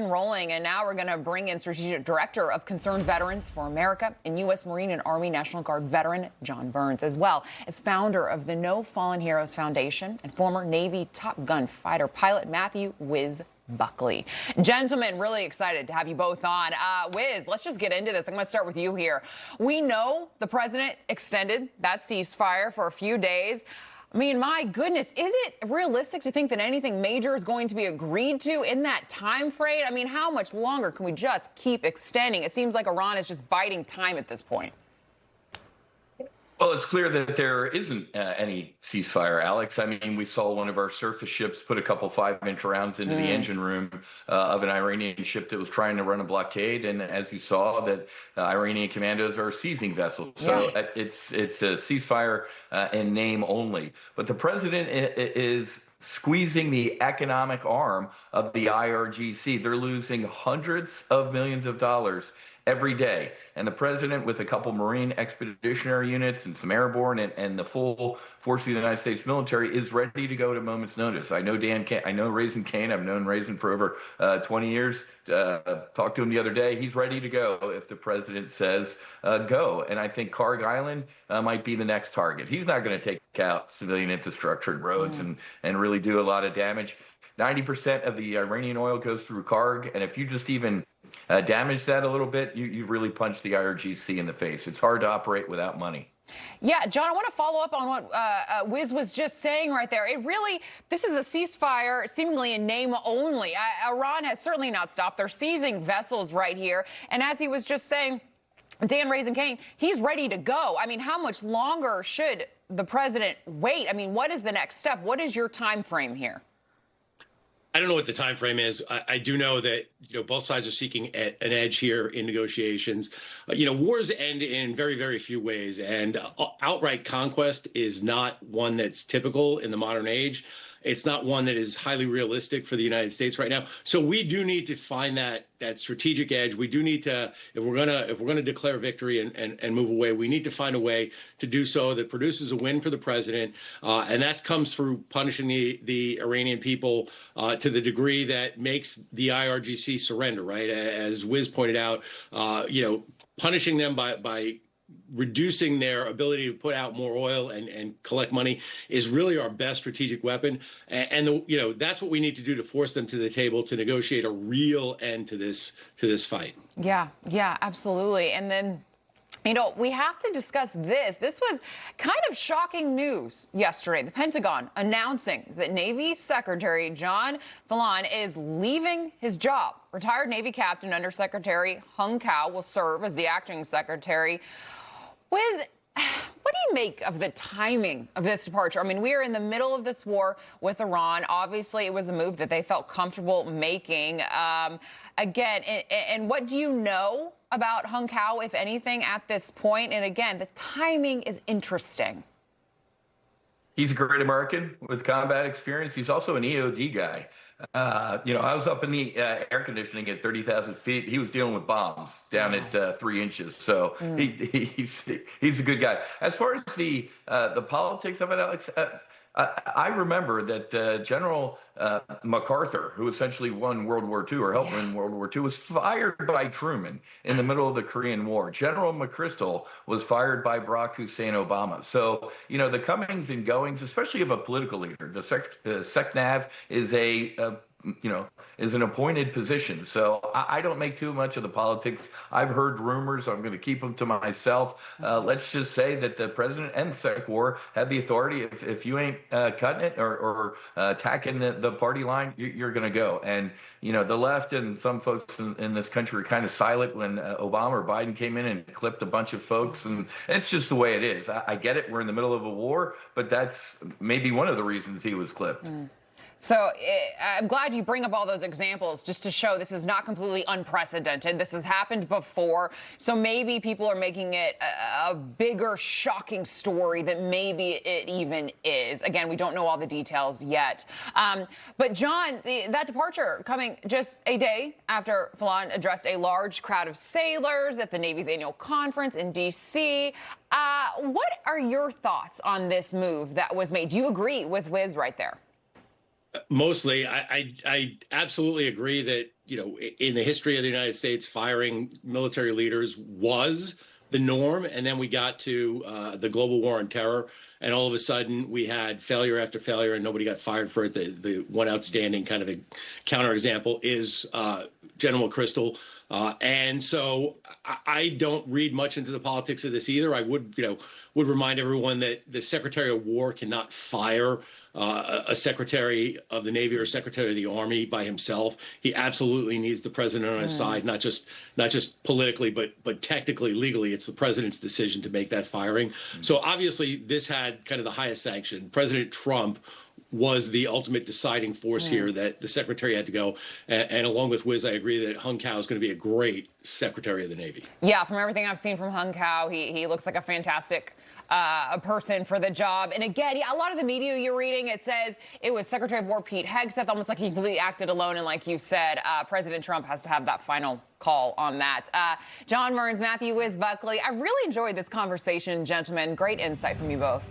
rolling, and now we're going to bring in Strategic Director of Concerned Veterans for America and U.S. Marine and Army National Guard veteran John Byrnes, as well as founder of the No Fallen Heroes Foundation and former Navy Top Gun fighter pilot Matthew Wiz Buckley. Gentlemen, really excited to have you both on. Wiz, let's just get into this. I'm going to start with you here. We know the president extended that ceasefire for a few days. I mean, my goodness, is it realistic to think that anything major is going to be agreed to in that time frame? I mean, how much longer can we just keep extending? It seems like Iran is just biding time at this point. Well, it's clear that there isn't any ceasefire, Alex. I mean, we saw one of our surface ships put a couple 5-inch rounds into the engine room of an Iranian ship that was trying to run a blockade. And as you saw, that Iranian commandos are seizing vessels. So it's a ceasefire in name only. But the president is squeezing the economic arm of the IRGC. They're losing hundreds of millions of dollars every day. And the president, with a couple Marine expeditionary units and some airborne and the full force of the United States military, is ready to go at a moment's notice. I know I know Raising Cane. I've known Raising for over 20 years. Talked to him the other day. He's ready to go if the president says go. And I think Karg Island might be the next target. He's not going to take out civilian infrastructure and roads and really do a lot of damage. 90% of the Iranian oil goes through Karg, and if you just even damage that a little bit, you've really punched the IRGC in the face. It's hard to operate without money. Yeah, John, I want to follow up on what Wiz was just saying right there. This is a ceasefire seemingly in name only. Iran has certainly not stopped. They're seizing vessels right here. And as he was just saying, Dan Raising Cane, he's ready to go. I mean, how much longer should the president wait? I mean, what is the next step? What is your time frame here? I don't know what the time frame is. I do know that both sides are seeking an edge here in negotiations. Wars end in very, very few ways, and outright conquest is not one that's typical in the modern age. It's not one that is highly realistic for the United States right now. So we do need to find that strategic edge. We do need to, if we're gonna declare victory and move away, we need to find a way to do so that produces a win for the president, and that comes through punishing the Iranian people to the degree that makes the IRGC surrender. Right, as Wiz pointed out, punishing them by reducing their ability to put out more oil and collect money is really our best strategic weapon. And that's what we need to do to force them to the table to negotiate a real end to this fight. Yeah, absolutely. And then, we have to discuss this. This was kind of shocking news yesterday. The Pentagon announcing that Navy Secretary John Fallon is leaving his job. Retired Navy Captain Undersecretary Hung Kao will serve as the acting secretary. Wiz, what do you make of the timing of this departure? I mean, we are in the middle of this war with Iran. Obviously, it was a move that they felt comfortable making. Again, and what do you know about Hung Kao, if anything, at this point? And again, the timing is interesting. He's a great American with combat experience. He's also an EOD guy. I was up in the air conditioning at 30,000 feet. He was dealing with bombs down at 3 inches. So he's a good guy. As far as the politics of it, Alex, I remember that General MacArthur, who essentially won World War II or helped win World War II, was fired by Truman in the middle of the Korean War. General McChrystal was fired by Barack Hussein Obama. So, the comings and goings, especially of a political leader, the SecNav is is an appointed position. So I don't make too much of the politics. I've heard rumors. I'm going to keep them to myself. Let's just say that the president and Sec War have the authority. If you ain't cutting it or attacking the party line, you're going to go. And, the left and some folks in this country were kind of silent when Obama or Biden came in and clipped a bunch of folks. And it's just the way it is. I get it. We're in the middle of a war, but that's maybe one of the reasons he was clipped. So I'm glad you bring up all those examples just to show this is not completely unprecedented. This has happened before. So maybe people are making it a bigger, shocking story than maybe it even is. Again, we don't know all the details yet. But John, that departure coming just a day after Fallon addressed a large crowd of sailors at the Navy's annual conference in D.C. What are your thoughts on this move that was made? Do you agree with Wiz right there? Mostly, I absolutely agree that in the history of the United States, firing military leaders was the norm. And then we got to the global war on terror. And all of a sudden, we had failure after failure, and nobody got fired for it. The one outstanding kind of a counterexample is General McChrystal. And so I don't read much into the politics of this either. I would remind everyone that the Secretary of War cannot fire a Secretary of the Navy or Secretary of the Army by himself. He absolutely needs the president on his side, not just politically, but technically, legally, it's the president's decision to make that firing. So obviously, this had kind of the highest sanction. President Trump was the ultimate deciding force here that the secretary had to go. And along with Wiz, I agree that Hung Kao is going to be a great Secretary of the Navy. Yeah, from everything I've seen from Hung Kao, he looks like a fantastic person for the job. And again, a lot of the media you're reading, it says it was Secretary of War Pete Hegseth, almost like he completely acted alone. And like you said, President Trump has to have that final call on that. John Byrnes, Matthew Wiz Buckley, I really enjoyed this conversation, gentlemen. Great insight from you both.